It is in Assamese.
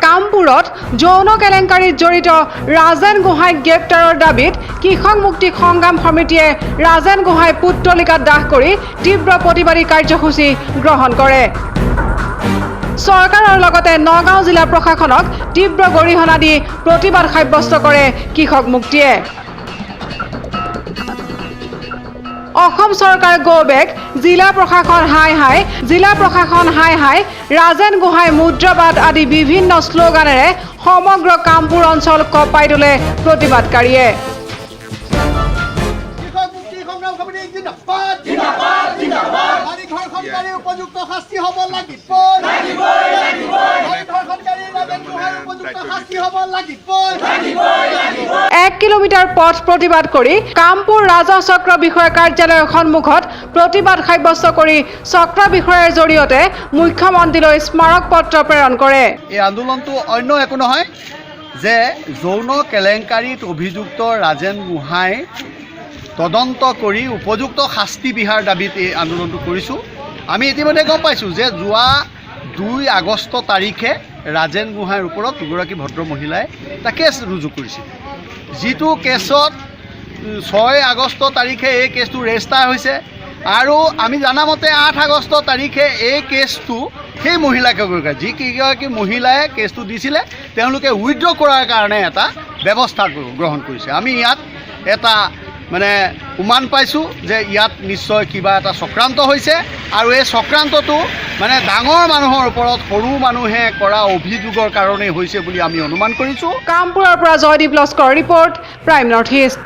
কামপুৰত যৌন কেলেংকাৰীত জড়িত ৰাজেন গোহাঁইক গ্ৰেপ্তাৰৰ দাবীত কৃষক মুক্তি সংগ্ৰাম সমিতিয়ে ৰাজেন গোহাঁই পুত্তলিকাত দাহ কৰি তীব্ৰ প্ৰতিবাদী কাৰ্যসূচী গ্ৰহণ কৰে। চৰকাৰৰ লগতে নগাঁও জিলা প্ৰশাসনক তীব্ৰ গৰিহণা দি প্ৰতিবাদ সাব্যস্ত কৰে কৃষক মুক্তিয়ে। অসম চৰকাৰ গো বেক, জিলা প্ৰশাসন হাই হাই, জিলা প্ৰশাসন হাই হাই, ৰাজেন গোহাঁই মুদ্ৰাবাদ আদি বিভিন্ন শ্লোগানেৰে সমগ্ৰ কামপুৰ অঞ্চল কঁপাই তোলে প্ৰতিবাদকাৰীয়ে। উপযুক্ত শাস্তি হ'ব লাগিব। 1 কিলোমিটাৰ পথ প্ৰতিবাদ কৰি কামপুৰ ৰাজহ চক্ৰ বিষয়া কাৰ্যালয়ৰ সন্মুখত প্ৰতিবাদ সাব্যস্ত কৰি চক্ৰ বিষয়াৰ জৰিয়তে মুখ্যমন্ত্ৰীলৈ স্মাৰক পত্ৰ প্ৰেৰণ কৰে। এই আন্দোলনটো অন্য একো নহয় যে যৌন কেলেংকাৰীত অভিযুক্ত ৰাজেন গোহাঁই তদন্ত কৰি উপযুক্ত শাস্তি বিহাৰ দাবীত এই আন্দোলনটো কৰিছোঁ। আমি ইতিমধ্যে গম পাইছোঁ যে যোৱা 2 আগষ্ট তাৰিখে ৰাজেন গোহাঁইৰ ওপৰত দুগৰাকী ভদ্ৰ মহিলাই এটা কেছ ৰুজু কৰিছিল। যিটো কেছত 6 আগষ্ট তাৰিখে এই কেছটো ৰেজিষ্টাৰ হৈছে আৰু আমি জানামতে 8 আগষ্ট তাৰিখে এই কেছটো সেই মহিলাকেগৰাকী যিকেইগৰাকী মহিলাই কেছটো দিছিলে তেওঁলোকে উইথড্ৰ কৰাৰ কাৰণে এটা ব্যৱস্থা গ্ৰহণ কৰিছে। আমি ইয়াত এটা উমান পাইছোঁ যে ইয়াত নিশ্চয় কিবা এটা চক্ৰান্ত হৈছে আৰু এই চক্ৰান্তটো ডাঙৰ মানুহৰ ওপৰত সৰু মানুহে কৰা অভিযোগৰ কাৰণেই হৈছে বুলি আমি অনুমান কৰিছোঁ। কামপুৰৰ পৰা Joydeep Laskar report, Prime North east.